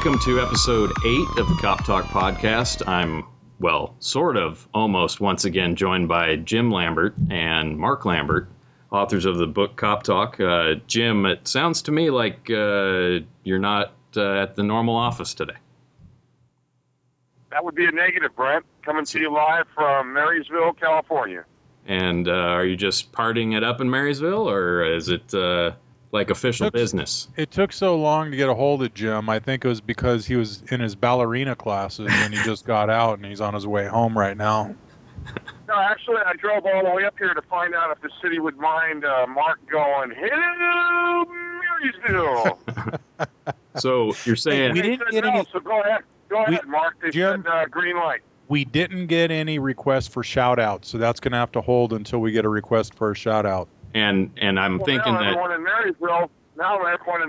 Welcome to episode 8 of the CopTalk podcast. I'm, almost once again joined by Jim Lambert and Mark Lambert, authors of the book CopTalk. Jim, it sounds to me like you're not at the normal office today. That would be a negative, Brent. Coming to you live from Marysville, California. And are you just partying it up in Marysville, or is it like official business? It took so long to get a hold of Jim. I think it was because he was in his ballerina classes and he just got out and he's on his way home right now. No, actually, I drove all the way up here to find out if the city would mind Mark going, "Hello, Marysville." So you're saying we didn't get any. So go ahead. Go ahead, Mark. They Jim, said green light. We didn't get any requests for shout-outs, so that's going to have to hold until we get a request for a shout-out. And I'm thinking now that everyone in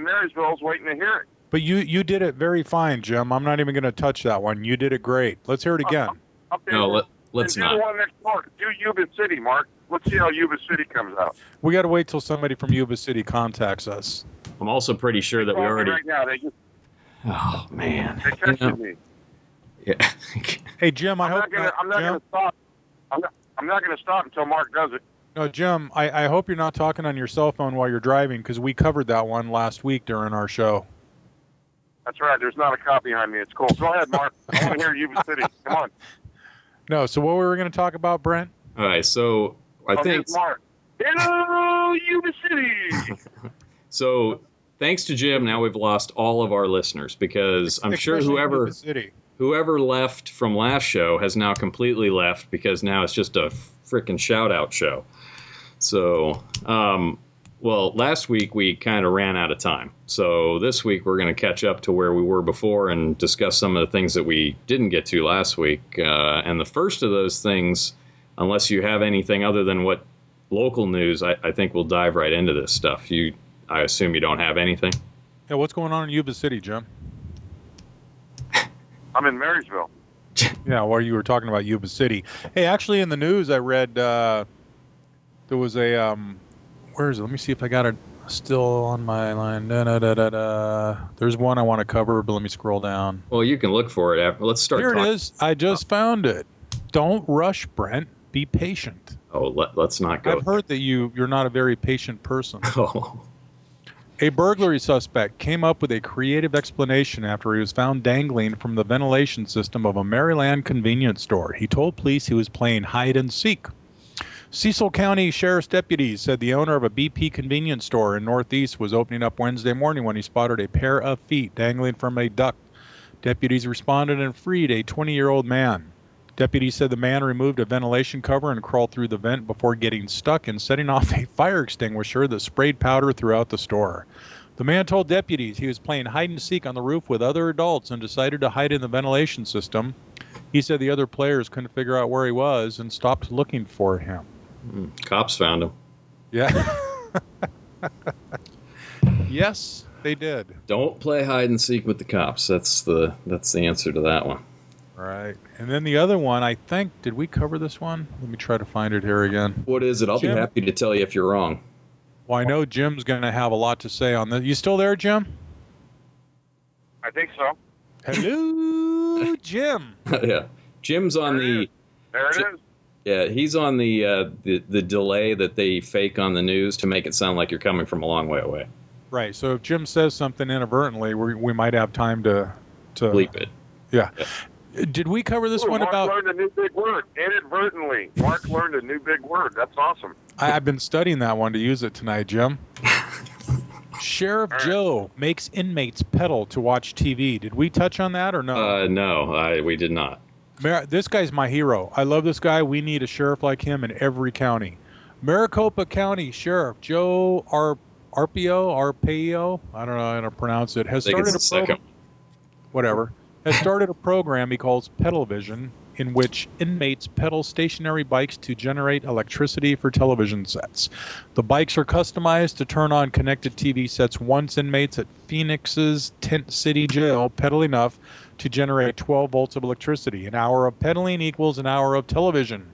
Marysville is waiting to hear it. But you did it very fine, Jim. I'm not even going to touch that one. You did it great. Let's hear it again. Okay, no, let's do not. the one next door. Do Yuba City, Mark. Let's see how Yuba City comes out. We got to wait till somebody from Yuba City contacts us. I'm also pretty sure that we already. Right now, they just. Oh man. They texted me. Yeah. Hey Jim, I'm not gonna stop. I'm not gonna stop until Mark does it. No, Jim, I hope you're not talking on your cell phone while you're driving, because we covered that one last week during our show. That's right. There's not a cop behind me. It's cool. Go ahead, Mark. I want to hear Yuba City. Come on. No, so what were we going to talk about, Brent? All right, so I think. Mark. Hello, Yuba City. So thanks to Jim, now we've lost all of our listeners, because I'm sure whoever left from last show has now completely left, because now it's just a freaking shout-out show. So, last week we kind of ran out of time. So this week we're going to catch up to where we were before and discuss some of the things that we didn't get to last week. And the first of those things, unless you have anything other than what local news, I think we'll dive right into this stuff. I assume you don't have anything? Yeah, what's going on in Yuba City, Jim? I'm in Marysville. Yeah, well, you were talking about Yuba City. Hey, actually, in the news, I read there was a where is it? Let me see if I got it still on my line. There's one I want to cover, but let me scroll down. Well, you can look for it. Let's start. Here it is. I just found it. Don't rush, Brent. Be patient. Oh, let's not go. I've heard that you're not a very patient person. Oh. A burglary suspect came up with a creative explanation after he was found dangling from the ventilation system of a Maryland convenience store. He told police he was playing hide and seek. Cecil County Sheriff's deputies said the owner of a BP convenience store in Northeast was opening up Wednesday morning when he spotted a pair of feet dangling from a duct. Deputies responded and freed a 20-year-old man. Deputies said the man removed a ventilation cover and crawled through the vent before getting stuck and setting off a fire extinguisher that sprayed powder throughout the store. The man told deputies he was playing hide and seek on the roof with other adults and decided to hide in the ventilation system. He said the other players couldn't figure out where he was and stopped looking for him. Cops found him. Yeah. Yes, they did. Don't play hide and seek with the cops. That's the answer to that one. Right. And then the other one, I think, did we cover this one? Let me try to find it here again. What is it? I'll Jim? be happy to tell you if you're wrong. Well, I know Jim's going to have a lot to say on this. You still there, Jim? I think so. Hello, Jim. Yeah. Jim's on There it is. Yeah, he's on the delay that they fake on the news to make it sound like you're coming from a long way away. Right. So if Jim says something inadvertently, we might have time to bleep it. Yeah. Did we cover this one Mark about... learned a new big word. Inadvertently. Mark learned a new big word. That's awesome. I've been studying that one to use it tonight, Jim. Sheriff Joe makes inmates pedal to watch TV. Did we touch on that or no? No, we did not. This guy's my hero. I love this guy. We need a sheriff like him in every county. Maricopa County Sheriff Joe Arpaio, I don't know how to pronounce it, has started a program. Whatever. Has started a program he calls Pedal Vision, in which inmates pedal stationary bikes to generate electricity for television sets. The bikes are customized to turn on connected TV sets once inmates at Phoenix's Tent City Jail pedal enough to generate 12 volts of electricity. An hour of pedaling equals an hour of television.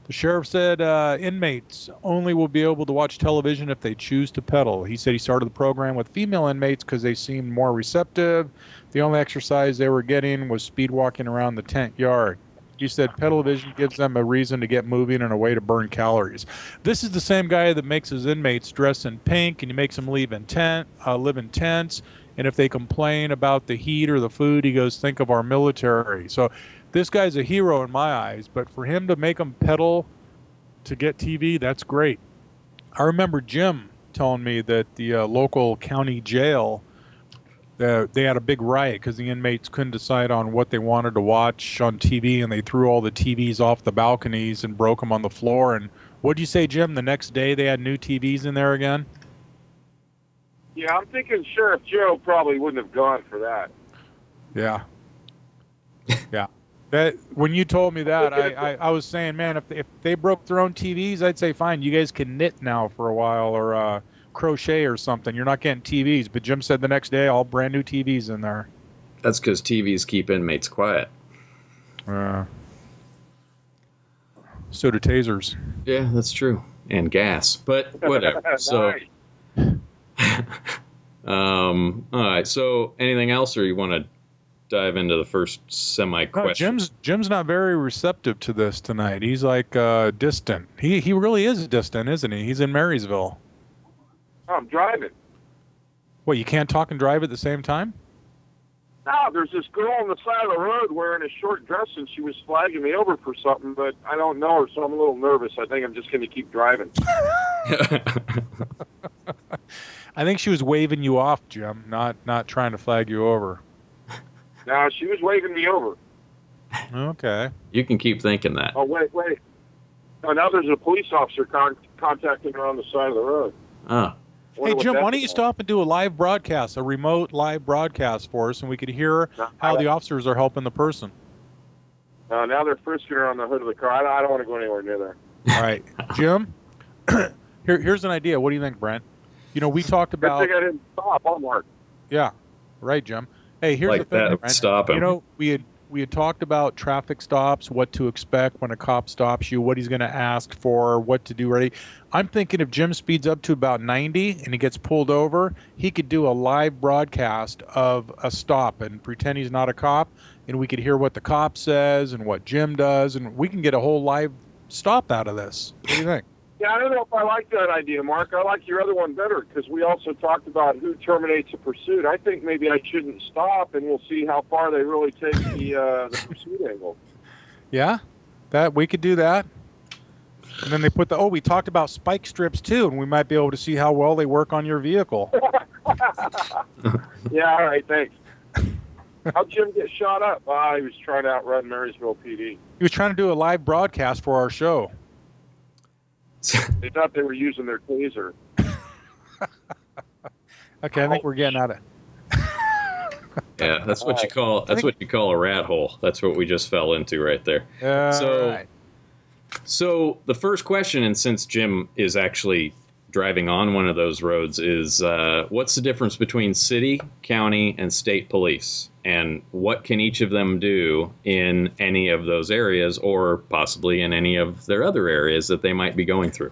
The sheriff said inmates only will be able to watch television if they choose to pedal. He said he started the program with female inmates because they seemed more receptive. The only exercise they were getting was speed walking around the tent yard. He said television gives them a reason to get moving and a way to burn calories. This is the same guy that makes his inmates dress in pink, and he makes them live in tents. And if they complain about the heat or the food, he goes, think of our military. So this guy's a hero in my eyes, but for him to make them pedal to get TV, that's great. I remember Jim telling me that the local county jail, they had a big riot because the inmates couldn't decide on what they wanted to watch on TV, and they threw all the TVs off the balconies and broke them on the floor. And what'd you say, Jim? The next day they had new TVs in there again? Yeah, I'm thinking Sheriff Joe probably wouldn't have gone for that. Yeah. Yeah. That when you told me that, I was saying, man, if they broke their own TVs, I'd say, fine, you guys can knit now for a while or crochet or something. You're not getting TVs. But Jim said the next day, all brand new TVs in there. That's because TVs keep inmates quiet. So do tasers. Yeah, that's true. And gas. But whatever. So, all right. So anything else, or you want to dive into the first semi-question? No, Jim's not very receptive to this tonight. He's like distant. He really is distant, isn't he? He's in Marysville. I'm driving. What, you can't talk and drive at the same time? No, there's this girl on the side of the road wearing a short dress, and she was flagging me over for something, but I don't know her, so I'm a little nervous. I think I'm just going to keep driving. I think she was waving you off, Jim, not trying to flag you over. No, she was waving me over. Okay. You can keep thinking that. Oh, wait. Oh, now there's a police officer contacting her on the side of the road. Oh. Hey, Jim, why don't you stop and do a live broadcast, a remote live broadcast for us, and we could hear how the officers are helping the person. Now they're frisking her on the hood of the car. I don't want to go anywhere near there. All right. Jim, here's an idea. What do you think, Brent? You know, we talked about... I think I didn't stop. Mark. Yeah. Right, Jim. Hey, here's like the thing, that, Brent. stop him. You know, we had talked about traffic stops, what to expect when a cop stops you, what he's going to ask for, what to do. Ready? I'm thinking if Jim speeds up to about 90 and he gets pulled over, he could do a live broadcast of a stop and pretend he's not a cop, and we could hear what the cop says and what Jim does, and we can get a whole live stop out of this. What do you think? Yeah, I don't know if I like that idea, Mark. I like your other one better because we also talked about who terminates a pursuit. I think maybe I shouldn't stop, and we'll see how far they really take the pursuit angle. Yeah, that we could do that. And then they put we talked about spike strips too, and we might be able to see how well they work on your vehicle. Yeah, all right, thanks. How'd Jim get shot up? He was trying to outrun Marysville PD. He was trying to do a live broadcast for our show. They thought they were using their taser. Okay, I think we're getting out of. Yeah, that's what you call a rat hole. That's what we just fell into right there. So the first question, and since Jim is actually driving on one of those roads, is what's the difference between city, county, and state police? And what can each of them do in any of those areas, or possibly in any of their other areas that they might be going through?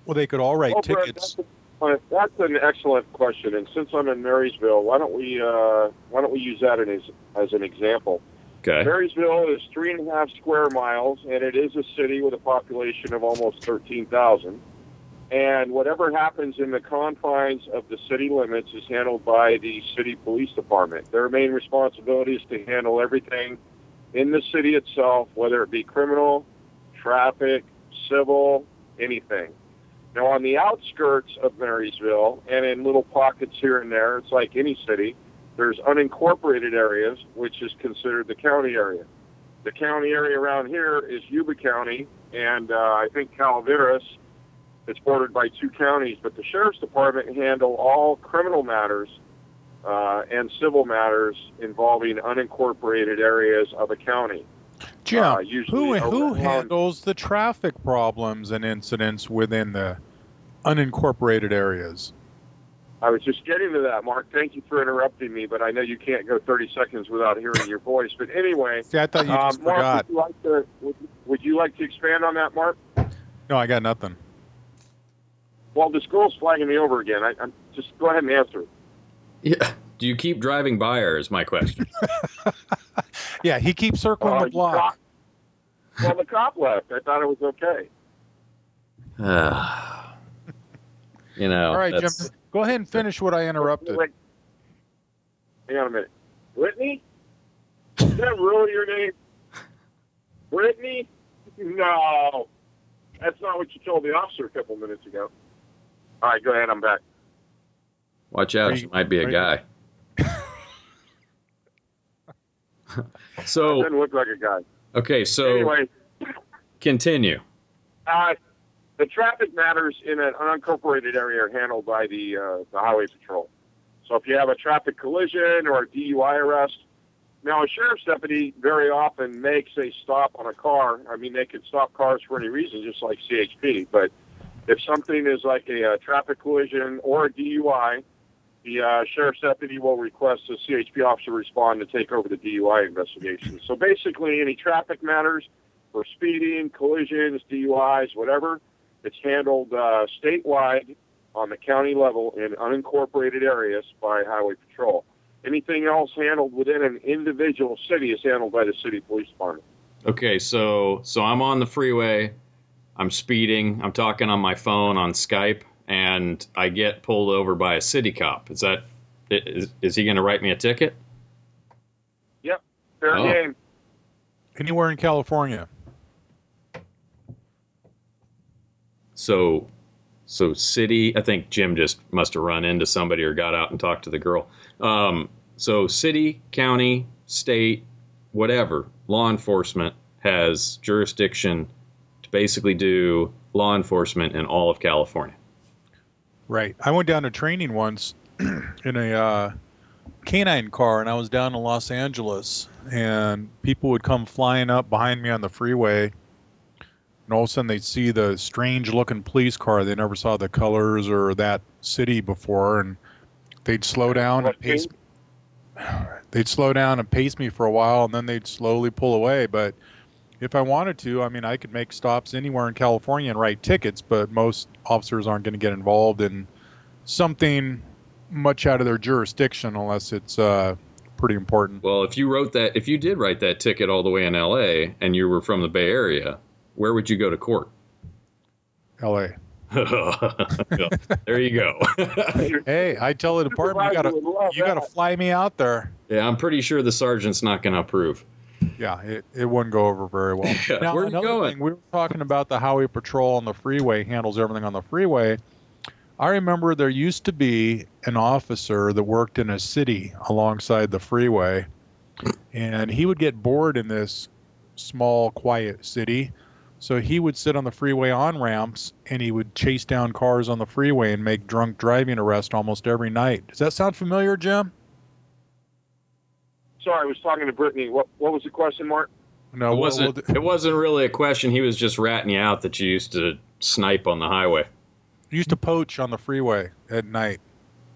Well, they could all write tickets. That's an excellent question, and since I'm in Marysville, why don't we use that as an example? Okay. Marysville is 3.5 square miles, and it is a city with a population of almost 13,000. And whatever happens in the confines of the city limits is handled by the city police department. Their main responsibility is to handle everything in the city itself, whether it be criminal, traffic, civil, anything. Now, on the outskirts of Marysville and in little pockets here and there, it's like any city, there's unincorporated areas, which is considered the county area. The county area around here is Yuba County, and I think Calaveras. It's bordered by 2 counties, but the sheriff's department handle all criminal matters and civil matters involving unincorporated areas of a county. Jim, who handles the traffic problems and incidents within the unincorporated areas? I was just getting to that, Mark. Thank you for interrupting me, but I know you can't go 30 seconds without hearing your voice. But anyway, see, I thought you just Mark, forgot. would you like to expand on that, Mark? No, I got nothing. Well, this girl's flagging me over again. I'm just go ahead and answer. Yeah. Do you keep driving by her? Is my question. Yeah, he keeps circling the block. Well, the cop left. I thought it was okay. You know. All right, Jim. Go ahead and finish what I interrupted. Wait. Hang on a minute. Brittany? Is that really your name? Brittany? No. That's not what you told the officer a couple minutes ago. All right, go ahead. I'm back. Watch out. She might be a guy. So. Doesn't look like a guy. Okay, so. Anyway. Continue. The traffic matters in an unincorporated area are handled by the highway patrol. So if you have a traffic collision or a DUI arrest, now a sheriff's deputy very often makes a stop on a car. I mean, they could stop cars for any reason, just like CHP. But if something is like a traffic collision or a DUI, the sheriff's deputy will request a CHP officer respond to take over the DUI investigation. So basically, any traffic matters for speeding, collisions, DUIs, whatever, it's handled statewide on the county level in unincorporated areas by Highway Patrol. Anything else handled within an individual city is handled by the city police department. Okay, so I'm on the freeway. I'm speeding. I'm talking on my phone on Skype, and I get pulled over by a city cop. Is he going to write me a ticket? Yep, fair game. Anywhere in California. So city, I think Jim just must have run into somebody or got out and talked to the girl. So city, county, state, whatever, law enforcement has jurisdiction to basically do law enforcement in all of California. Right. I went down to training once in a canine car, and I was down in Los Angeles, and people would come flying up behind me on the freeway. And all of a sudden, they'd see the strange-looking police car. They never saw the colors or that city before, and they'd slow down and pace. They'd slow down and pace me for a while, and then they'd slowly pull away. But if I wanted to, I mean, I could make stops anywhere in California and write tickets. But most officers aren't going to get involved in something much out of their jurisdiction unless it's pretty important. Well, if you did write that ticket all the way in L.A. and you were from the Bay Area, where would you go to court? L.A. There you go. Hey, I tell the department you gotta fly me out there. Yeah, I'm pretty sure the sergeant's not going to approve. Yeah, it wouldn't go over very well. Now, where are you going? We were talking about the highway patrol on the freeway handles everything on the freeway. I remember there used to be an officer that worked in a city alongside the freeway, and he would get bored in this small, quiet city. So he would sit on the freeway on-ramps, and he would chase down cars on the freeway and make drunk driving arrests almost every night. Does that sound familiar, Jim? Sorry, I was talking to Brittany. What was the question, Mark? No, it wasn't really a question. He was just ratting you out that you used to snipe on the highway. You used to poach on the freeway at night.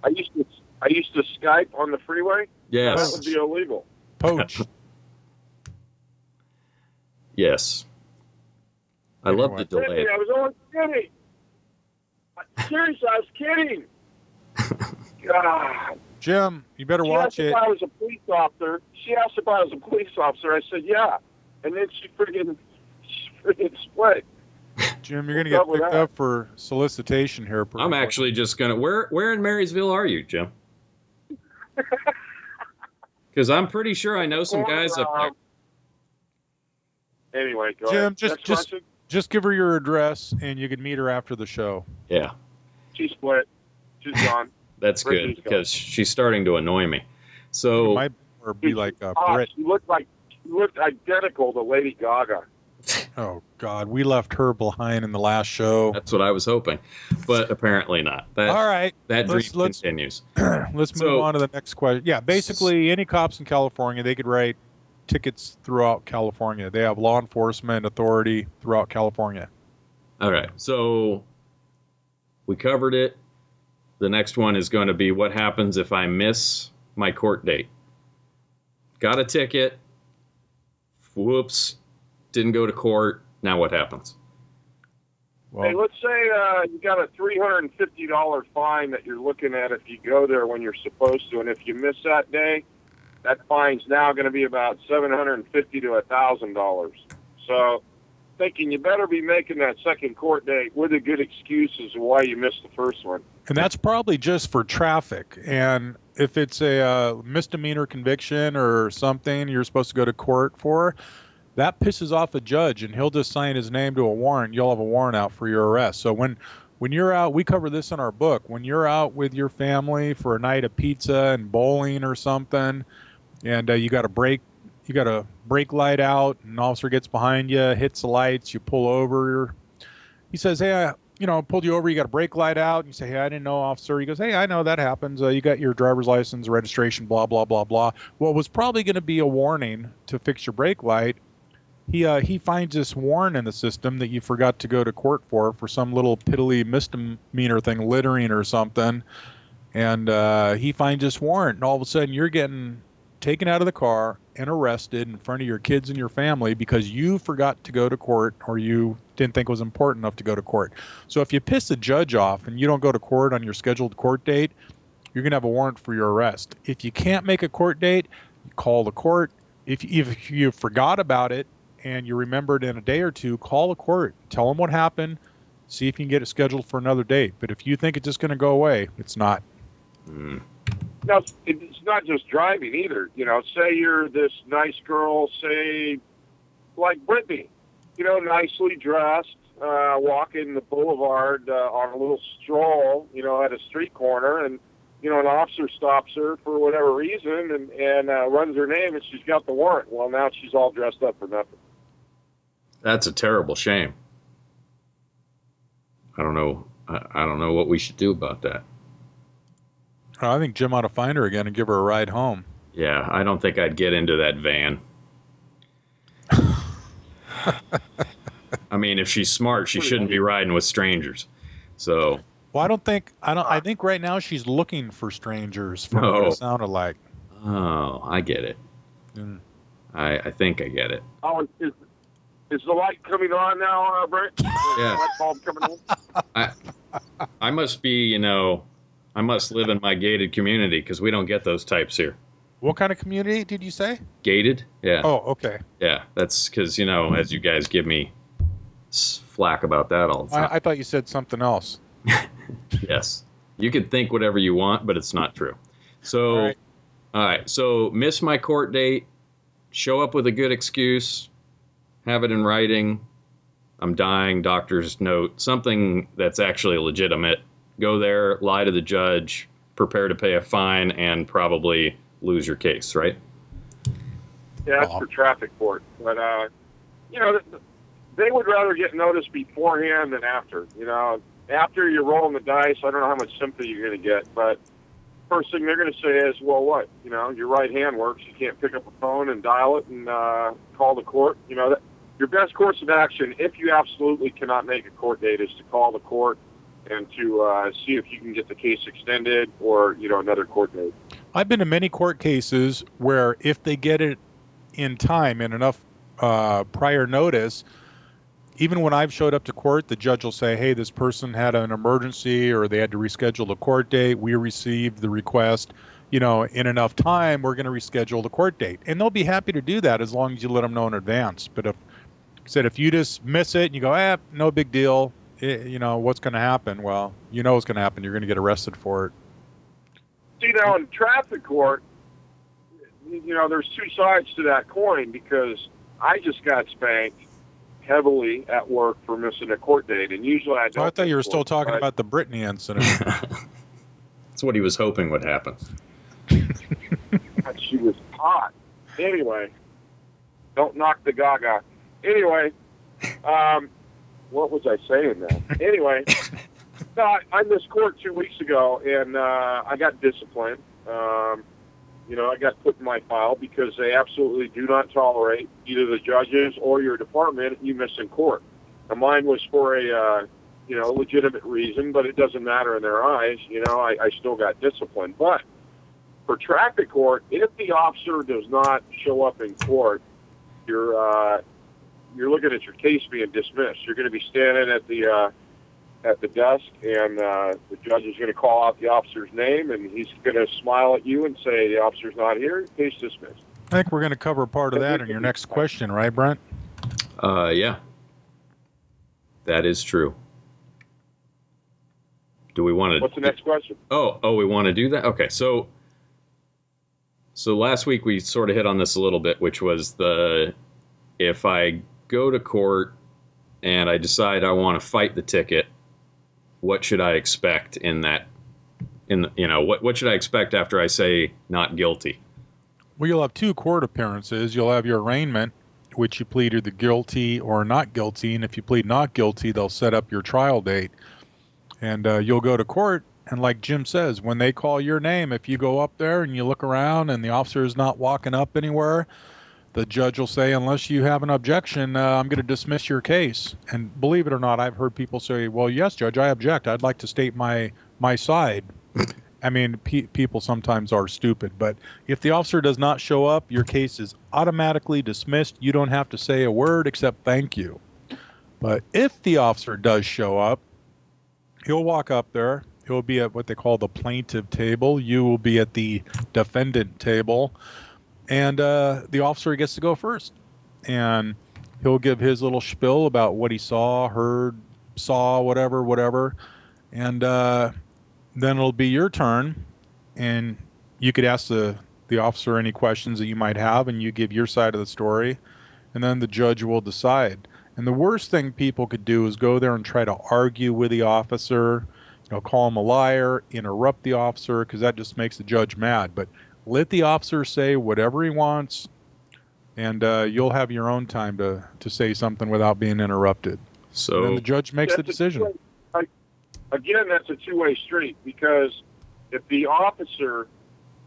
I used to Skype on the freeway? Yes. That would be illegal. Poach. Yes. I love the delay. I was only kidding. Seriously, I was kidding. God. Jim, you better watch it. She asked if I was a police officer. I said, yeah. And then she friggin' split. Jim, you're going to get picked up for solicitation here. I'm actually just going to... Where in Marysville are you, Jim? Because I'm pretty sure I know some guys up there. Anyway, go Jim, ahead. just give her your address, and you can meet her after the show. Yeah. She split. She's gone. That's good, because she's starting to annoy me. So... It might be like a Brit. She looked identical to Lady Gaga. Oh, God. We left her behind in the last show. That's what I was hoping, but apparently not. All right. That dream continues. Let's move on to the next question. Yeah, basically, any cops in California, they could write tickets throughout California. They have law enforcement authority throughout California. All right. So we covered it. The next one is going to be what happens if I miss my court date. Got a ticket. Whoops. Didn't go to court. Now what happens? Well, hey, let's say you got a $350 fine that you're looking at if you go there when you're supposed to, and if you miss that day, that fine's now going to be about $750 to $1,000. So, thinking you better be making that second court date with a good excuse as to why you missed the first one. And that's probably just for traffic. And if it's a misdemeanor conviction or something you're supposed to go to court for, that pisses off a judge, and he'll just sign his name to a warrant. You'll have a warrant out for your arrest. So when you're out, we cover this in our book. When you're out with your family for a night of pizza and bowling or something, and you got a brake light out, and an officer gets behind you, hits the lights, you pull over. He says, "Hey, I pulled you over. You got a brake light out." And you say, "Hey, I didn't know, officer." He goes, "Hey, I know that happens. You got your driver's license, registration, blah blah blah blah." Well, it was probably going to be a warning to fix your brake light. He finds this warrant in the system that you forgot to go to court for some little piddly misdemeanor thing, littering or something, and he finds this warrant, and all of a sudden you're getting taken out of the car and arrested in front of your kids and your family because you forgot to go to court, or you didn't think it was important enough to go to court. So if you piss the judge off and you don't go to court on your scheduled court date, you're going to have a warrant for your arrest. If you can't make a court date, you call the court. If you forgot about it and you remembered in a day or two, call the court, tell them what happened, see if you can get it scheduled for another date. But if you think it's just going to go away, it's not. Now, it's not just driving either. Say you're this nice girl, say like Brittany, nicely dressed, walking the boulevard on a little stroll, at a street corner, and an officer stops her for whatever reason and runs her name, and she's got the warrant. Well, now she's all dressed up for nothing. That's a terrible shame. I don't know what we should do about that. I think Jim ought to find her again and give her a ride home. Yeah, I don't think I'd get into that van. I mean, if she's smart, she shouldn't be riding with strangers. So. Well, I think right now she's looking for strangers from what it sounded like. Oh, I get it. Mm. I think I get it. Oh, is the light coming on now, Brent? Yeah. Light bulb coming on? I must be, I must live in my gated community because we don't get those types here. What kind of community did you say? Gated, yeah. Oh, okay. Yeah, that's because, as you guys give me flack about that all the time. I thought you said something else. Yes. You can think whatever you want, but it's not true. So, all right. So, miss my court date, show up with a good excuse, have it in writing. I'm dying, doctor's note, something that's actually legitimate. Go there, lie to the judge, prepare to pay a fine, and probably lose your case, right? Yeah, that's for traffic court. But, they would rather get notice beforehand than after. After you're rolling the dice, I don't know how much sympathy you're going to get. But first thing they're going to say is, well, what? Your right hand works. You can't pick up a phone and dial it and call the court. Your best course of action, if you absolutely cannot make a court date, is to call the court and to see if you can get the case extended or, another court date. I've been to many court cases where if they get it in time and enough prior notice, even when I've showed up to court, the judge will say, hey, this person had an emergency or they had to reschedule the court date. We received the request, in enough time, we're going to reschedule the court date. And they'll be happy to do that as long as you let them know in advance. But if you just miss it and you go, no big deal, what's going to happen? Well, what's going to happen. You're going to get arrested for it. See, now in traffic court, there's two sides to that coin because I just got spanked heavily at work for missing a court date, and usually I don't. I thought you were still talking about the Brittany incident. That's what he was hoping would happen. She was hot. Anyway, don't knock the gaga. Anyway, what was I saying now? Anyway, no, I missed court 2 weeks ago, and I got disciplined. I got put in my file because they absolutely do not tolerate either the judges or your department you miss in court. Now, mine was for a legitimate reason, but it doesn't matter in their eyes. I still got discipline. But for traffic court, if the officer does not show up in court, you're looking at your case being dismissed. You're going to be standing at the desk, and the judge is going to call out the officer's name, and he's going to smile at you and say, the officer's not here, case dismissed. I think we're going to cover part of that in your next question, right, Brent? Yeah. That is true. Do we want to... What's the next question? Oh, we want to do that? Okay, so last week we sort of hit on this a little bit, which was if I go to court and I decide I want to fight the ticket, what should I expect what should I expect after I say not guilty? Well, you'll have 2 court appearances. You'll have your arraignment, which you plead either guilty or not guilty. And if you plead not guilty, they'll set up your trial date. And you'll go to court. And like Jim says, when they call your name, if you go up there and you look around and the officer is not walking up anywhere, the judge will say, unless you have an objection, I'm going to dismiss your case. And believe it or not, I've heard people say, well, yes, Judge, I object. I'd like to state my side. I mean, people sometimes are stupid. But if the officer does not show up, your case is automatically dismissed. You don't have to say a word except thank you. But if the officer does show up, he'll walk up there. He'll be at what they call the plaintiff table. You will be at the defendant table. And the officer gets to go first. And he'll give his little spiel about what he saw, heard, whatever. And then it'll be your turn. And you could ask the officer any questions that you might have, and you give your side of the story. And then the judge will decide. And the worst thing people could do is go there and try to argue with the officer, call him a liar, interrupt the officer, because that just makes the judge mad. But let the officer say whatever he wants, and you'll have your own time to say something without being interrupted. So and then the judge makes the decision. Again, that's a two-way street, because if the officer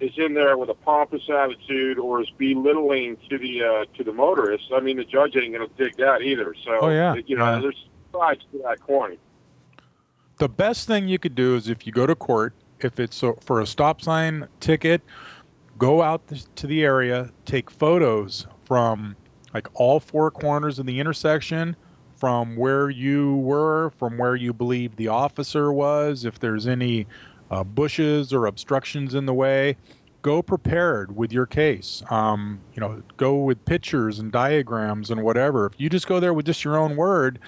is in there with a pompous attitude or is belittling to the motorist, I mean, the judge ain't going to dig that either. So, there's sides to that coin. The best thing you could do is if you go to court, if it's for a stop sign ticket, go out to the area, take photos from like all 4 corners of the intersection, from where you were, from where you believe the officer was, if there's any bushes or obstructions in the way. Go prepared with your case. Go with pictures and diagrams and whatever. If you just go there with just your own word,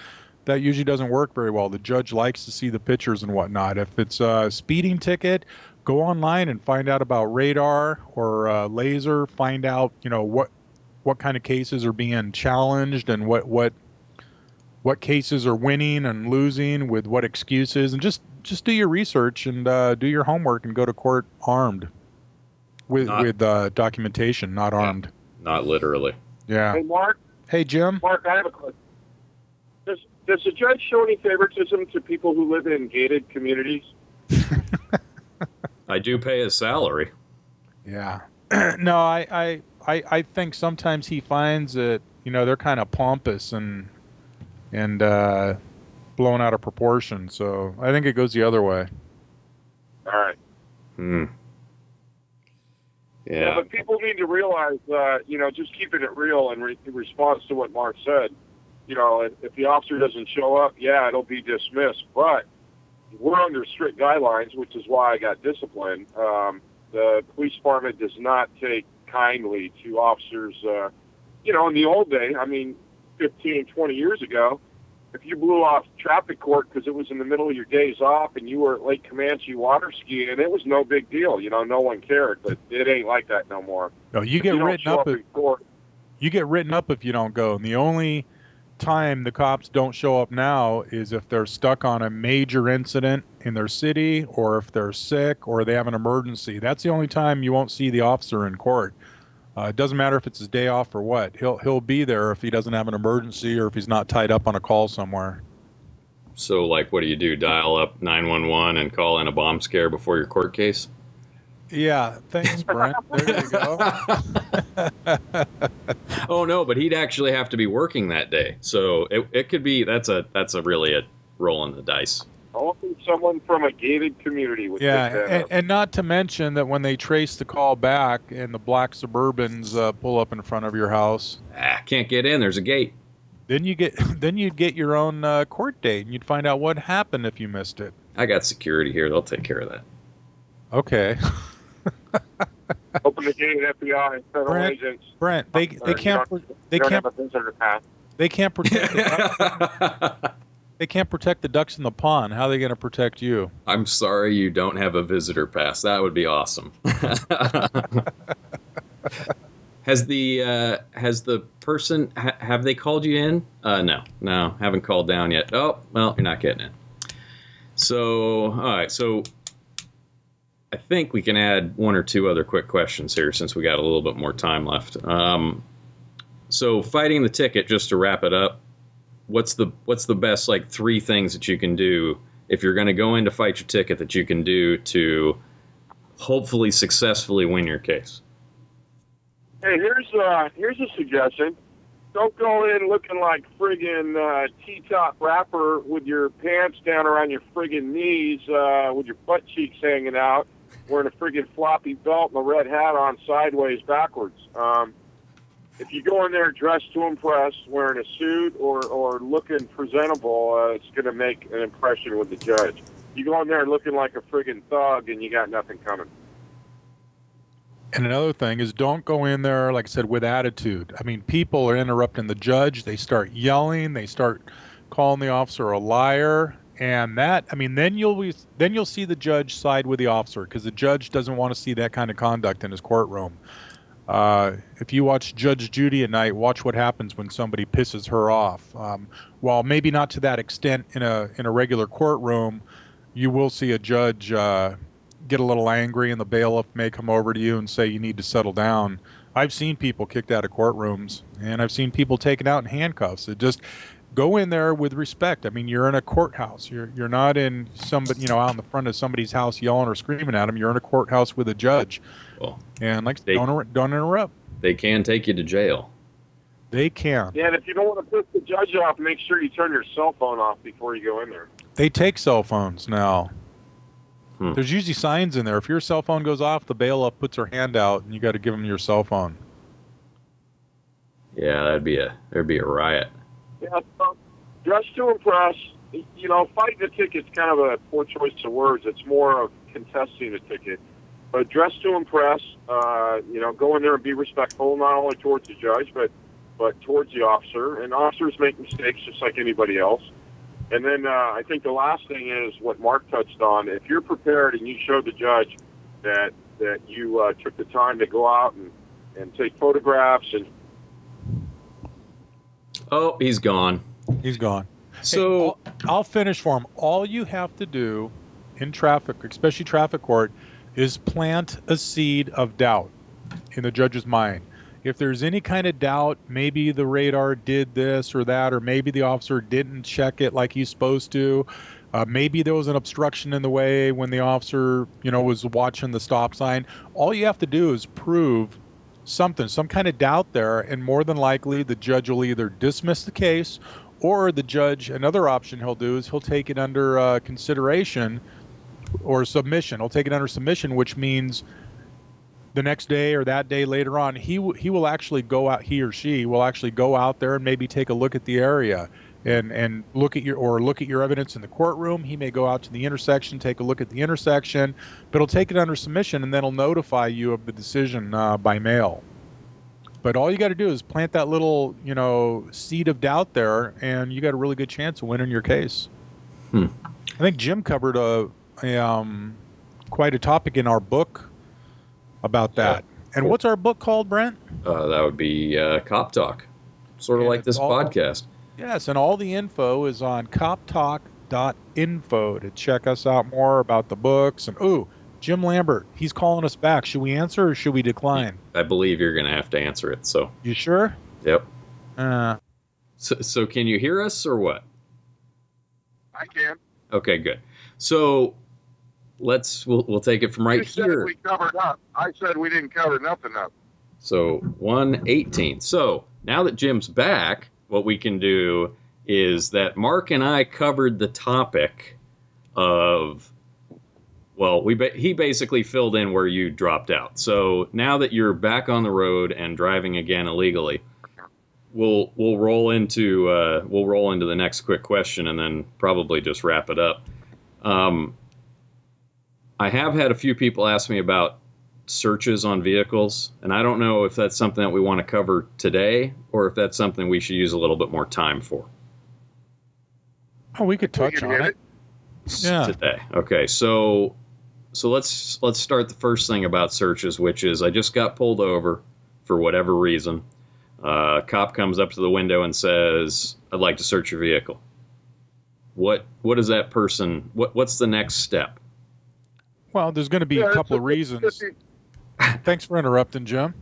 that usually doesn't work very well. The judge likes to see the pictures and whatnot. If it's a speeding ticket, go online and find out about radar or laser. Find out, what kind of cases are being challenged and what cases are winning and losing with what excuses, and just do your research and do your homework and go to court armed with documentation, not armed. Not literally. Yeah. Hey, Mark. Hey, Jim. Mark, I have a question. Does the judge show any favoritism to people who live in gated communities? I do pay his salary. Yeah. No, I think sometimes he finds that, they're kind of pompous and blown out of proportion. So I think it goes the other way. All right. Yeah. But people need to realize, just keeping it real in response to what Mark said, if the officer doesn't show up, it'll be dismissed. But we're under strict guidelines, which is why I got disciplined. The police department does not take kindly to officers. In the old day, 15, 20 years ago, if you blew off traffic court because it was in the middle of your days off and you were at Lake Comanche water skiing, it was no big deal. No one cared. But it ain't like that no more. No, you get written up. You get written up if you don't go. And the only time the cops don't show up now is if they're stuck on a major incident in their city, or if they're sick, or they have an emergency. That's the only time you won't see the officer in court. It doesn't matter if it's his day off or what. He'll be there if he doesn't have an emergency or if he's not tied up on a call somewhere. So, what do you do? Dial up 911 and call in a bomb scare before your court case? Yeah, thanks, Brent. There you go. Oh no, but he'd actually have to be working that day. So it could be that's a really rolling the dice. Only someone from a gated community would pick that up. And not to mention that when they trace the call back and the black Suburbans pull up in front of your house, Can't get in. There's a gate. then you'd get your own court date, and you'd find out what happened if you missed it. I got security here. They'll take care of that. Okay. Open the gate, FBI and federal agents. Brent, they can't have a visitor pass. They can't protect. They can't protect the ducks in the pond. How are they going to protect you? I'm sorry you don't have a visitor pass. That would be awesome. Has the person have they called you in? No, haven't called down yet. Oh, well, you're not getting in. So, all right. So, I think we can add one or two other quick questions here since we got a little bit more time left. So, fighting the ticket, just to wrap it up. What's the best like 3 things that you can do if you're going to go in to fight your ticket that you can do to hopefully successfully win your case? Hey, here's a suggestion. Don't go in looking like friggin' T-top rapper with your pants down around your friggin' knees, with your butt cheeks hanging out, wearing a friggin' floppy belt and a red hat on sideways backwards. If you go in there dressed to impress, wearing a suit or looking presentable, it's going to make an impression with the judge. You go in there looking like a friggin' thug and you got nothing coming. And another thing is don't go in there, like I said, with attitude. I mean, people are interrupting the judge. They start yelling. They start calling the officer a liar. And that, I mean, then you'll see the judge side with the officer because the judge doesn't want to see that kind of conduct in his courtroom. If you watch Judge Judy at night, watch what happens when somebody pisses her off. While maybe not to that extent in a regular courtroom, you will see a judge get a little angry, and the bailiff may come over to you and say you need to settle down. I've seen people kicked out of courtrooms, and I've seen people taken out in handcuffs. It just go in there with respect. I mean, you're in a courthouse. You're not in somebody, out in the front of somebody's house yelling or screaming at them. You're in a courthouse with a judge. Well, and don't interrupt. They can take you to jail. They can. Yeah, and if you don't want to piss the judge off, make sure you turn your cell phone off before you go in there. They take cell phones now. There's usually signs in there. If your cell phone goes off, the bailiff puts her hand out, and you got to give them your cell phone. Yeah, there'd be a riot. Yeah, so dress to impress. Fighting the ticket's kind of a poor choice of words. It's more of contesting the ticket. But dress to impress. Go in there and be respectful, not only towards the judge, but towards the officer. And officers make mistakes just like anybody else. And then I think the last thing is what Mark touched on. If you're prepared and you show the judge that you took the time to go out and take photographs and... Oh, he's gone. He's gone. So hey, I'll finish for him. All you have to do in traffic, especially traffic court, is plant a seed of doubt in the judge's mind. If there's any kind of doubt, maybe the radar did this or that, or maybe the officer didn't check it like he's supposed to. Maybe there was an obstruction in the way when the officer, was watching the stop sign. All you have to do is prove some kind of doubt there, and more than likely the judge will either dismiss the case, or the judge, another option he'll do is he'll take it under consideration or submission. He'll take it under submission, which means the next day or that day later on, he will actually go out, he or she will actually go out there and maybe take a look at the area and look at your evidence in the courtroom. He may go out to the intersection, take a look at the intersection, but he'll take it under submission, and then he'll notify you of the decision by mail. But all you got to do is plant that little, seed of doubt there, and you got a really good chance of winning your case. I think Jim covered quite a topic in our book about that. Yeah. And what's our book called, Brent? That would be CopTalk, sort of like this podcast. Yes, and all the info is on CopTalk.info to check us out more about the books. And Jim Lambert, he's calling us back. Should we answer or should we decline? I believe you're going to have to answer it. So you sure? Yep. So can you hear us or what? I can. Okay, good. So we'll take it from right here. We covered up. I said we didn't cover nothing up. So 118. So now that Jim's back, what we can do is that Mark and I covered the topic of, well, he basically filled in where you dropped out. So now that you're back on the road and driving again illegally, we'll roll into the next quick question and then probably just wrap it up. I have had a few people ask me about searches on vehicles, and I don't know if that's something that we want to cover today or if that's something we should use a little bit more time for. Oh, we could touch on it. Yeah. Today. Okay, so let's start the first thing about searches, which is I just got pulled over for whatever reason. A cop comes up to the window and says, "I'd like to search your vehicle." What is that person? What's the next step? Well, there's going to be a couple of reasons. Thanks for interrupting, Jim.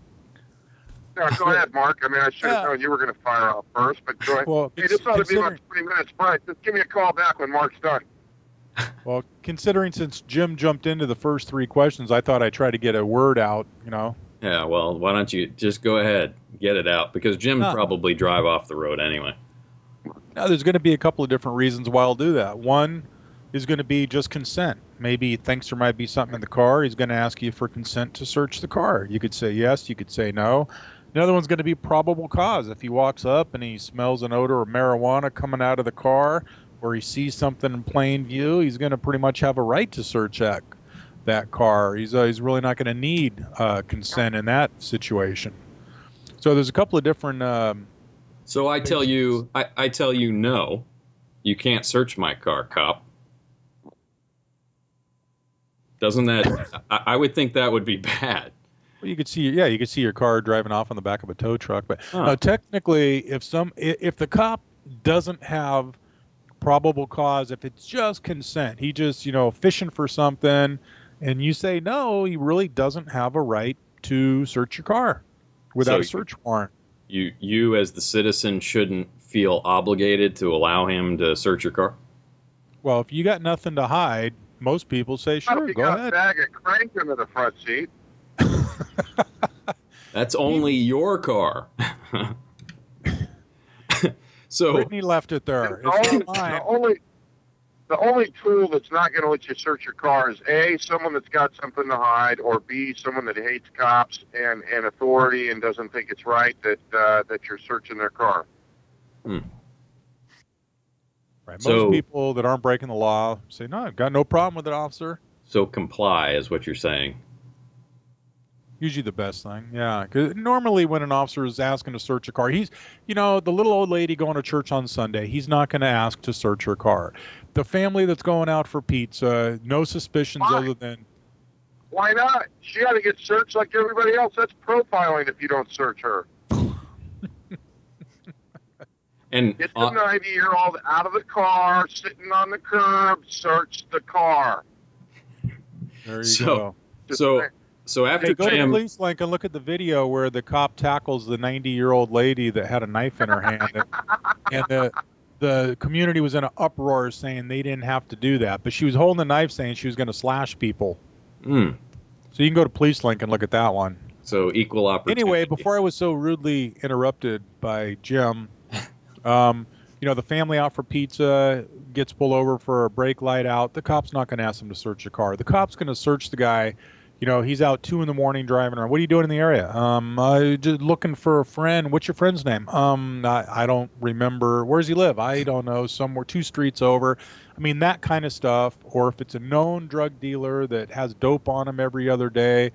No, go ahead, Mark. I mean, I should have known you were going to fire off first, but go ahead. Well, hey, this ought to be about 20 minutes. Right, just give me a call back when Mark's done. Well, considering since Jim jumped into the first three questions, I thought I'd try to get a word out, Yeah, well, why don't you just go ahead, get it out, because Jim probably drive off the road anyway. Now, there's going to be a couple of different reasons why I'll do that. One is going to be just consent. Maybe he thinks there might be something in the car. He's going to ask you for consent to search the car. You could say yes, you could say no. The other one's going to be probable cause. If he walks up and he smells an odor of marijuana coming out of the car, or he sees something in plain view, he's going to pretty much have a right to search that car. He's really not going to need consent in that situation. So there's a couple of different. So I tell you, no, you can't search my car, cop. Doesn't that? I would think that would be bad. Well, you could see your car driving off on the back of a tow truck, but technically, if the cop doesn't have probable cause, if it's just consent, he just fishing for something, and you say no, he really doesn't have a right to search your car without a search warrant. You as the citizen shouldn't feel obligated to allow him to search your car? Well, if you got nothing to hide, most people say sure, go ahead. A bag of crank into the front seat. That's only your car. So Brittany left it there. The only tool that's not going to let you search your car is A, someone that's got something to hide, or B, someone that hates cops and authority and doesn't think it's right that you're searching their car. Right. Most people that aren't breaking the law say, no, I've got no problem with it, officer. So comply is what you're saying. Usually the best thing, yeah. Because normally when an officer is asking to search a car, he's, the little old lady going to church on Sunday, he's not going to ask to search her car. The family that's going out for pizza, no suspicions other than... Why not? She ought to get searched like everybody else. That's profiling if you don't search her. And get the 90-year-old out of the car, sitting on the curb, search the car. There you go. So after go to Police Link and look at the video where the cop tackles the 90-year-old lady that had a knife in her hand, and the community was in an uproar saying they didn't have to do that, but she was holding the knife saying she was going to slash people. So you can go to Police Link and look at that one. So equal opportunity. Anyway, before I was so rudely interrupted by Jim, the family out for pizza gets pulled over for a brake light out. The cop's not going to ask them to search the car. The cop's going to search the guy. He's out 2 a.m. driving around. What are you doing in the area? Just looking for a friend. What's your friend's name? I don't remember. Where does he live? I don't know. Somewhere 2 streets over. I mean, that kind of stuff. Or if it's a known drug dealer that has dope on him every other day,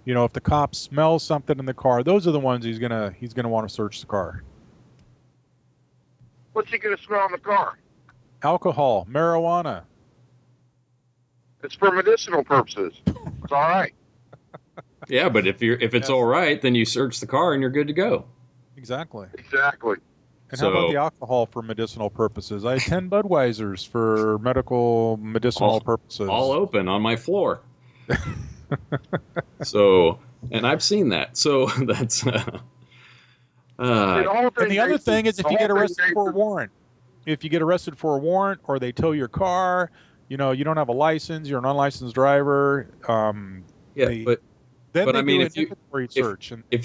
if the cop smells something in the car, those are the ones he's gonna want to search the car. What's he gonna smell in the car? Alcohol, marijuana. It's for medicinal purposes. It's all right. Yeah, but if it's all right, then you search the car and you're good to go. Exactly. And So, how about the alcohol for medicinal purposes? I had 10 Budweisers for medicinal purposes. All open on my floor. So, and I've seen that. So that's. And the other thing is if you get arrested for a warrant. If you get arrested for a warrant or they tow your car, you don't have a license, you're an unlicensed driver. But I mean, if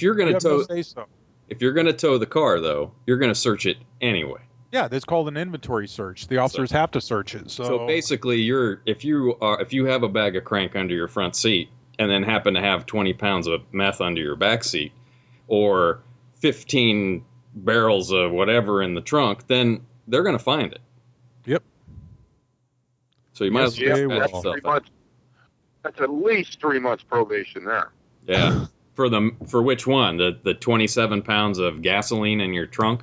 you're going to tow the car, though, you're going to search it anyway. Yeah, that's called an inventory search. The officers have to search it. So basically, if you have a bag of crank under your front seat and then happen to have 20 pounds of meth under your back seat, or 15 barrels of whatever in the trunk, then they're going to find it. Yep. So you might as well that's 3 months. That's at least 3 months probation there. Yeah. For which one? The 27 pounds of gasoline in your trunk?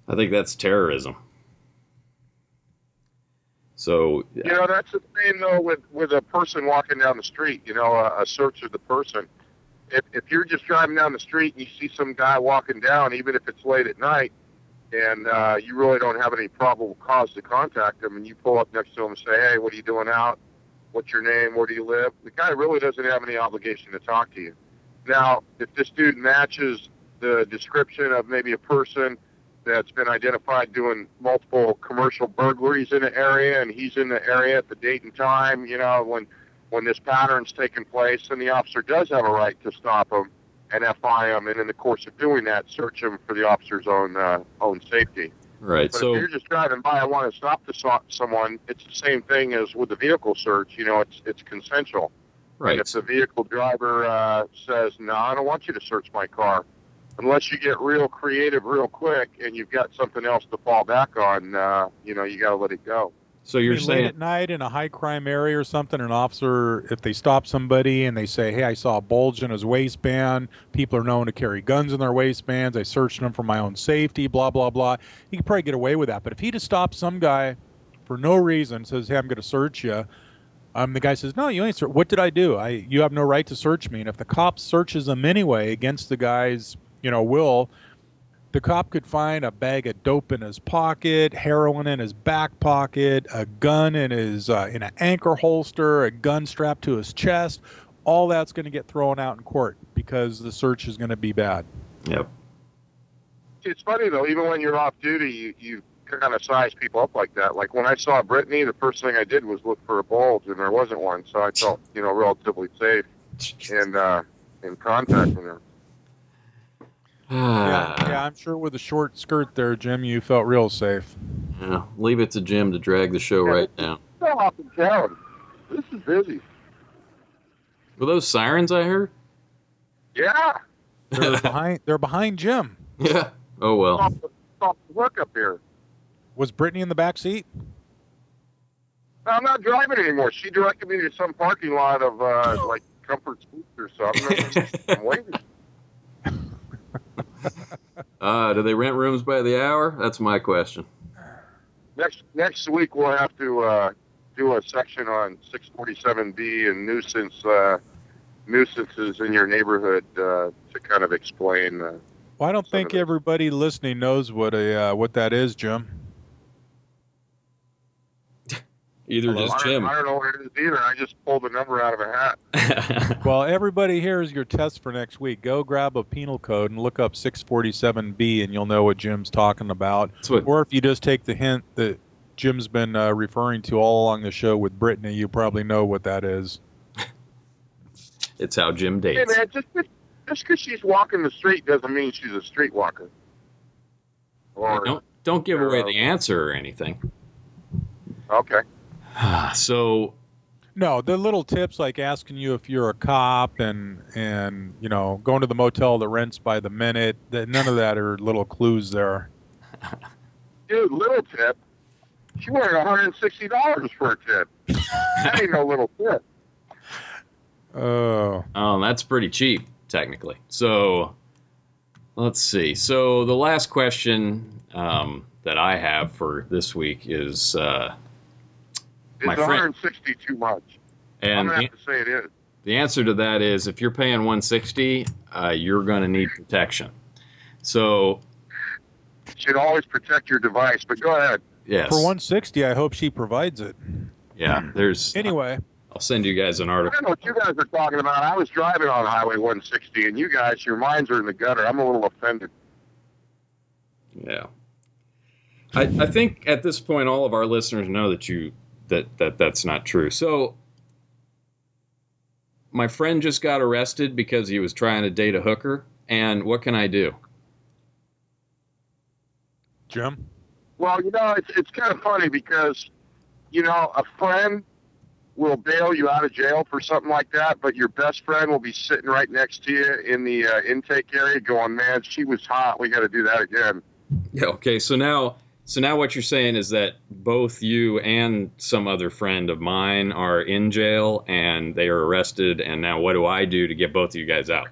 I think that's terrorism. So that's the thing though with a person walking down the street. A search of the person. If you're just driving down the street and you see some guy walking down, even if it's late at night, and you really don't have any probable cause to contact him, and you pull up next to him and say, "Hey, what are you doing out? What's your name? Where do you live?" The guy really doesn't have any obligation to talk to you. Now, if this dude matches the description of maybe a person that's been identified doing multiple commercial burglaries in the area, and he's in the area at the date and time, when this pattern's taking place, then the officer does have a right to stop him and FI him, and in the course of doing that, search him for the officer's own safety. Right. But so if you're just driving by and want to stop someone, it's the same thing as with the vehicle search. It's consensual. right. And if the vehicle driver says, "No, I don't want you to search my car," unless you get real creative real quick and you've got something else to fall back on, you got to let it go. So you're saying late at night in a high crime area or something, an officer, if they stop somebody and they say, "Hey, I saw a bulge in his waistband. People are known to carry guns in their waistbands. I searched them for my own safety, blah, blah, blah." He could probably get away with that. But if he just stops some guy for no reason, says, "Hey, I'm going to search you," the guy says, "No, you ain't search. What did I do? You have no right to search me." And if the cop searches him anyway against the guy's, will, the cop could find a bag of dope in his pocket, heroin in his back pocket, a gun in his in an anchor holster, a gun strapped to his chest. All that's going to get thrown out in court because the search is going to be bad. Yep. It's funny though, even when you're off duty, you kind of size people up like that. Like when I saw Brittany, the first thing I did was look for a bulge, and there wasn't one, so I felt relatively safe in contacting her. Yeah, I'm sure with a short skirt there, Jim, you felt real safe. Yeah, leave it to Jim to drag the show right down. So off in town. This is busy. Were those sirens I heard? Yeah. They're behind Jim. Yeah. Oh well. Stop the work up here. Was Brittany in the back seat? No, I'm not driving anymore. She directed me to some parking lot of like Comfort Suites or something. I'm waiting. Do they rent rooms by the hour? That's my question. Next week we'll have to do a section on 647B and nuisances in your neighborhood to kind of explain. Well, I don't think everybody listening knows what that is, Jim. Either just Jim. I don't know what it is either. I just pulled the number out of a hat. Well, everybody, here's your test for next week. Go grab a penal code and look up 647B, and you'll know what Jim's talking about. Or if you just take the hint that Jim's been referring to all along the show with Brittany, you probably know what that is. It's how Jim dates. Hey, man, just because she's walking the street doesn't mean she's a streetwalker. Or don't give away the answer or anything. Okay. So, no, the little tips like asking you if you're a cop and going to the motel that rents by the minute, none of that are little clues there. Dude, little tip. She wanted $160 for a tip. That ain't no little tip. Oh, that's pretty cheap, technically. So, let's see. So, the last question that I have for this week is... Is 160 too much? And I'm going to have to say it is. The answer to that is if you're paying 160, you're going to need protection. So... You should always protect your device, but go ahead. Yes. For 160, I hope she provides it. Yeah, there's... Anyway. I'll send you guys an article. I don't know what you guys are talking about. I was driving on Highway 160, and you guys, your minds are in the gutter. I'm a little offended. Yeah. I think at this point, all of our listeners know that that's not true. So my friend just got arrested because he was trying to date a hooker, and what can I do? Jim? Well, it's kind of funny because, a friend will bail you out of jail for something like that, but your best friend will be sitting right next to you in the intake area going, man, she was hot. We got to do that again. Yeah. Okay. So now what you're saying is that both you and some other friend of mine are in jail and they are arrested. And now what do I do to get both of you guys out?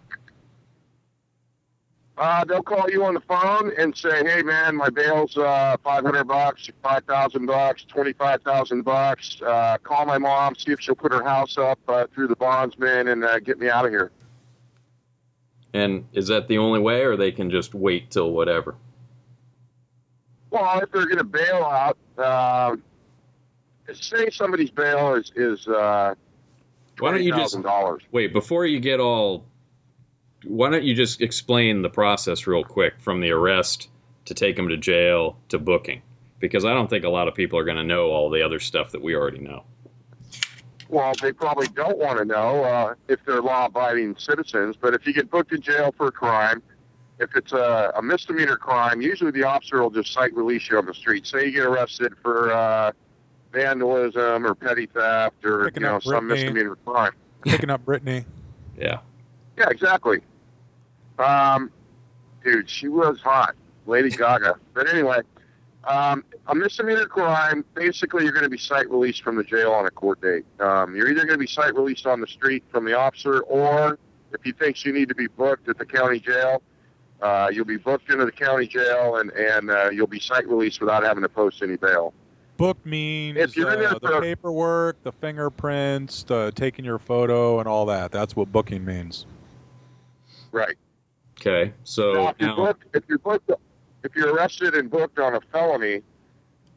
They'll call you on the phone and say, "Hey, man, my bail's $500, $5,000, $25,000. Call my mom, see if she'll put her house up through the bondsman, and get me out of here." And is that the only way, or they can just wait till whatever? Well, if they're going to bail out, say somebody's bail is $20,000. Wait before you get all? Why don't you just explain the process real quick from the arrest to take them to jail to booking? Because I don't think a lot of people are going to know all the other stuff that we already know. Well, they probably don't want to know if they're law-abiding citizens. But if you get booked in jail for a crime, if it's a misdemeanor crime, usually the officer will just cite release you on the street. Say you get arrested for vandalism or petty theft or some misdemeanor crime. Picking up Brittany. Yeah. Yeah, exactly. Dude, she was hot, Lady Gaga. But anyway, a misdemeanor crime, basically you're going to be cite released from the jail on a court date. You're either going to be cite released on the street from the officer, or if he thinks you need to be booked at the county jail, you'll be booked into the county jail and you'll be cite released without having to post any bail. Book means the paperwork, the fingerprints, the taking your photo, and all that. That's what booking means. Right. Okay. So now, if you're arrested and booked on a felony,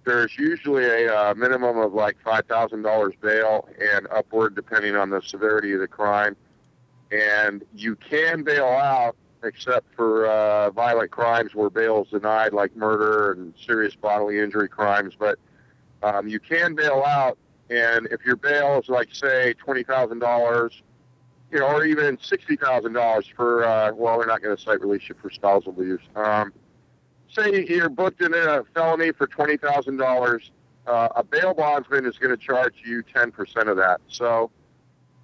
there's usually a minimum of like $5,000 bail and upward, depending on the severity of the crime. And you can bail out, except for violent crimes where bail is denied, like murder and serious bodily injury crimes. But you can bail out, and if your bail is like, say, $20,000, or even $60,000 for, they're not going to cite release you for spousal abuse. Say you're booked in a felony for $20,000, a bail bondsman is going to charge you 10% of that. So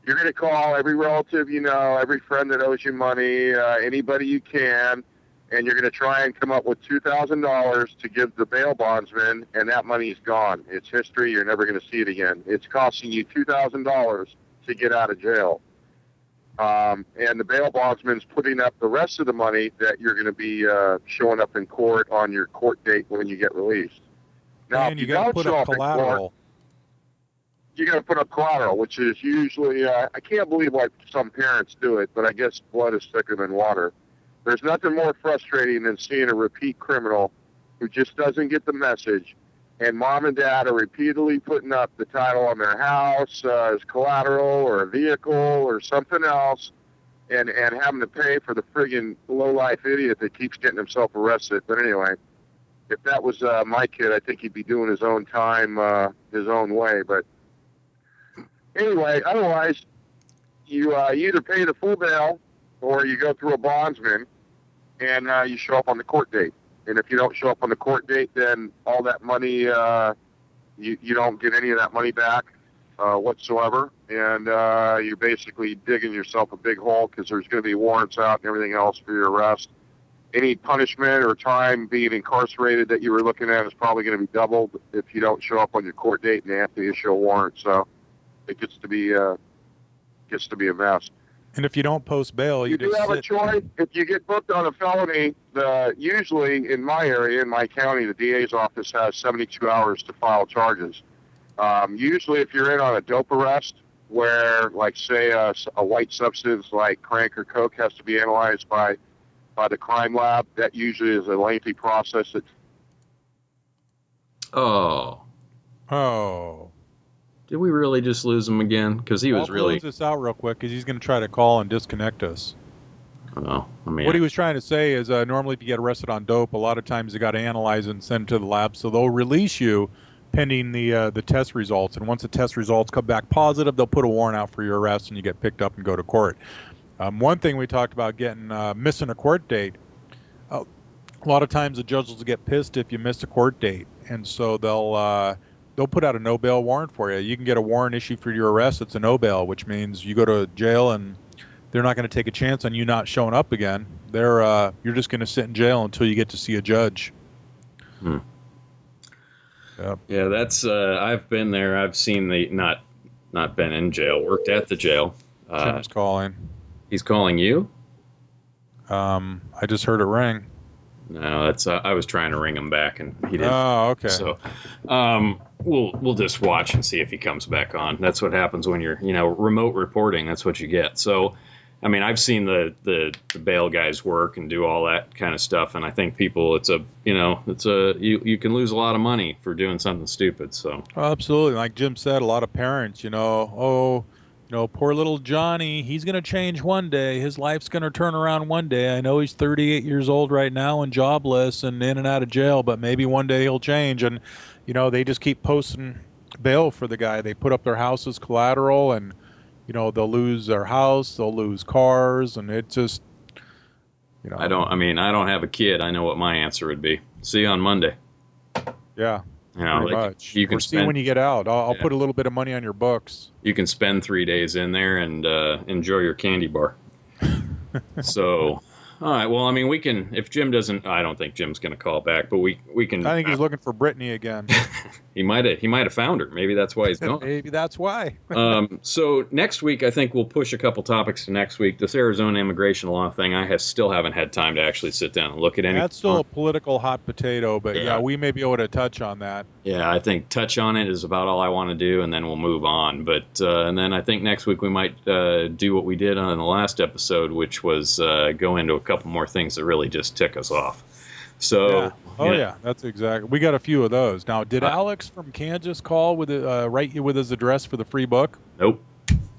you're going to call every relative every friend that owes you money, anybody you can, and you're going to try and come up with $2,000 to give the bail bondsman, and that money is gone. It's history. You're never going to see it again. It's costing you $2,000 to get out of jail. And the bail bondsman's putting up the rest of the money that you're going to be showing up in court on your court date when you get released. Now, and you got to put up collateral. You got to put up collateral, which is usually, I can't believe like some parents do it, but I guess blood is thicker than water. There's nothing more frustrating than seeing a repeat criminal who just doesn't get the message, and mom and dad are repeatedly putting up the title on their house as collateral or a vehicle or something else, and having to pay for the friggin' low-life idiot that keeps getting himself arrested. But anyway, if that was my kid, I think he'd be doing his own time his own way. But anyway, otherwise, you either pay the full bail or you go through a bondsman and you show up on the court date. And if you don't show up on the court date, then all that money, you don't get any of that money back whatsoever. And you're basically digging yourself a big hole because there's going to be warrants out and everything else for your arrest. Any punishment or time being incarcerated that you were looking at is probably going to be doubled if you don't show up on your court date and they have to issue a warrant. So it gets to be a mess. And if you don't post bail, you do have a choice. If you get booked on a felony, usually in my area, in my county, the DA's office has 72 hours to file charges. Usually if you're in on a dope arrest, where, like, say, a white substance like crank or coke has to be analyzed by the crime lab, that usually is a lengthy process. Oh. Did we really just lose him again? Because he was really... I'll close this out real quick because he's going to try to call and disconnect us. Oh, I mean... What he was trying to say is normally if you get arrested on dope, a lot of times you got to analyze it and send it to the lab. So they'll release you pending the test results. And once the test results come back positive, they'll put a warrant out for your arrest and you get picked up and go to court. One thing we talked about getting missing a court date. A a lot of times the judges will get pissed if you miss a court date, and so they'll put out a no bail warrant for you. You can get a warrant issued for your arrest. It's a no bail, which means you go to jail and they're not going to take a chance on you not showing up again. You're just going to sit in jail until you get to see a judge. Yep. Yeah, that's I've been there. I've seen the not been in jail, worked at the jail. Jim's calling. He's calling you? I just heard it ring. No, that's I was trying to ring him back and he didn't. Oh, okay. So, we'll just watch and see if he comes back on. That's what happens when you're, remote reporting. That's what you get. So, I mean, I've seen the bail guys work and do all that kind of stuff, and I think people, you can lose a lot of money for doing something stupid. So, absolutely, like Jim said, a lot of parents, poor little Johnny, he's going to change one day. His life's going to turn around one day. I know he's 38 years old right now and jobless and in and out of jail, but maybe one day he'll change. And, they just keep posting bail for the guy. They put up their house as collateral, and, they'll lose their house, they'll lose cars, and it just, I don't have a kid. I know what my answer would be. See you on Monday. Yeah. Pretty much. You can see when you get out. I'll put a little bit of money on your books. You can spend 3 days in there and enjoy your candy bar. So, all right. Well, I mean, we can. If Jim doesn't, I don't think Jim's going to call back. But we can. I think he's looking for Brittany again. He might have found her. Maybe that's why he's gone. Maybe that's why. So next week, I think we'll push a couple topics to next week. This Arizona immigration law thing, still haven't had time to actually sit down and look at any. That's still a political hot potato, but yeah, we may be able to touch on that. Yeah, I think touch on it is about all I want to do, and then we'll move on. But and then I think next week we might do what we did on the last episode, which was go into a couple more things that really just tick us off. So, yeah, that's exactly. We got a few of those. Now, did Alex from Kansas call with write you with his address for the free book? Nope.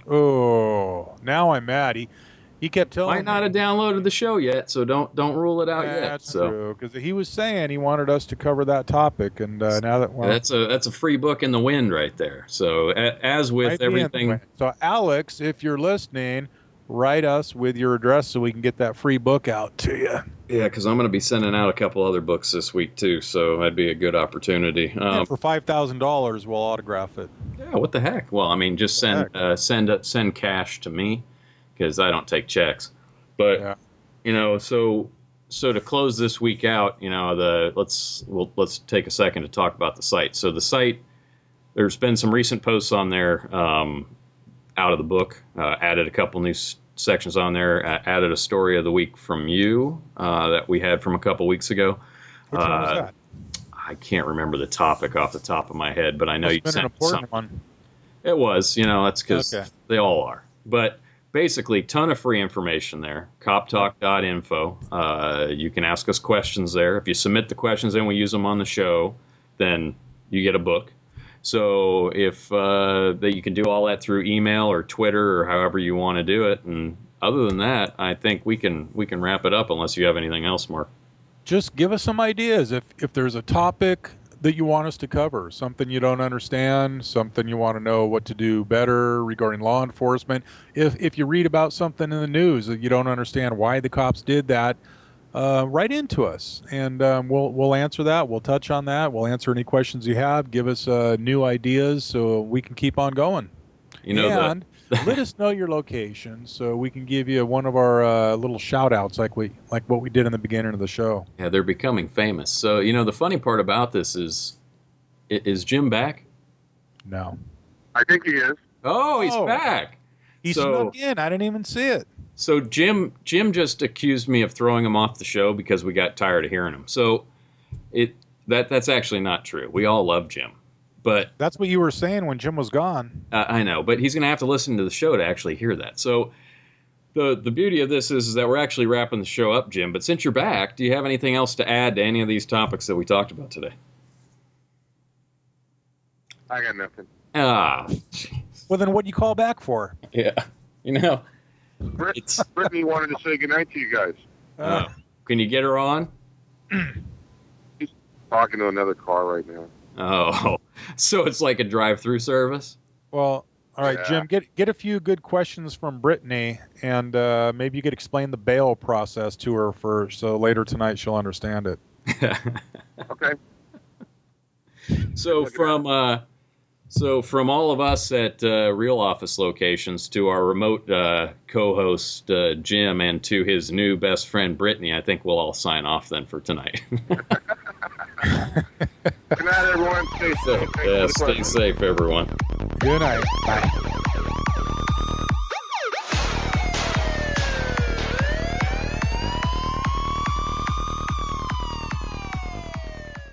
Oh, now I'm mad. He kept telling me. Might not have downloaded the show yet, so don't rule it out yet. That's true, because he was saying he wanted us to cover that topic, and now that that's a free book in the wind right there. So as with everything. So Alex, if you're listening, write us with your address so we can get that free book out to you. Yeah, because I'm going to be sending out a couple other books this week too, so that'd be a good opportunity. For $5,000, we'll autograph it. Yeah, what the heck? Well, I mean, just send cash to me, because I don't take checks. But so to close this week out, let's take a second to talk about the site. So the site, there's been some recent posts on there out of the book, added a couple new sections on there, added a story of the week from you that we had from a couple weeks ago. Which one was that? I can't remember the topic off the top of my head, but I know you sent an important something. One. It was, that's because they all are. But basically, ton of free information there. CopTalk.info. You can ask us questions there. If you submit the questions and we use them on the show, then you get a book. So if that you can do all that through email or Twitter or however you want to do it, and other than that, I think we can wrap it up unless you have anything else, Mark. Just give us some ideas. If there's a topic that you want us to cover, something you don't understand, something you want to know what to do better regarding law enforcement. If you read about something in the news that you don't understand why the cops did that, write into us, and we'll answer that. We'll touch on that. We'll answer any questions you have. Give us new ideas so we can keep on going. And let us know your location so we can give you one of our little shout outs like what we did in the beginning of the show. Yeah, they're becoming famous. So, the funny part about this is Jim back? No. I think he is. Oh, he's back. He snuck in. I didn't even see it. So Jim just accused me of throwing him off the show because we got tired of hearing him. So that's actually not true. We all love Jim. But that's what you were saying when Jim was gone. I know, but he's going to have to listen to the show to actually hear that. So the beauty of this is that we're actually wrapping the show up, Jim. But since you're back, do you have anything else to add to any of these topics that we talked about today? I got nothing. Well, then what do you call back for? Yeah, Brittany wanted to say goodnight to you guys. Can you get her on? She's talking to another car right now. Oh, so it's like a drive-through service? Well, All right, Jim, get a few good questions from Brittany, and maybe you could explain the bail process to her so later tonight she'll understand it. Okay. So from all of us at Real Office locations to our remote co-host Jim and to his new best friend Brittany, I think we'll all sign off then for tonight. Good night, everyone. Stay safe. Stay safe, everyone. Good night. Bye.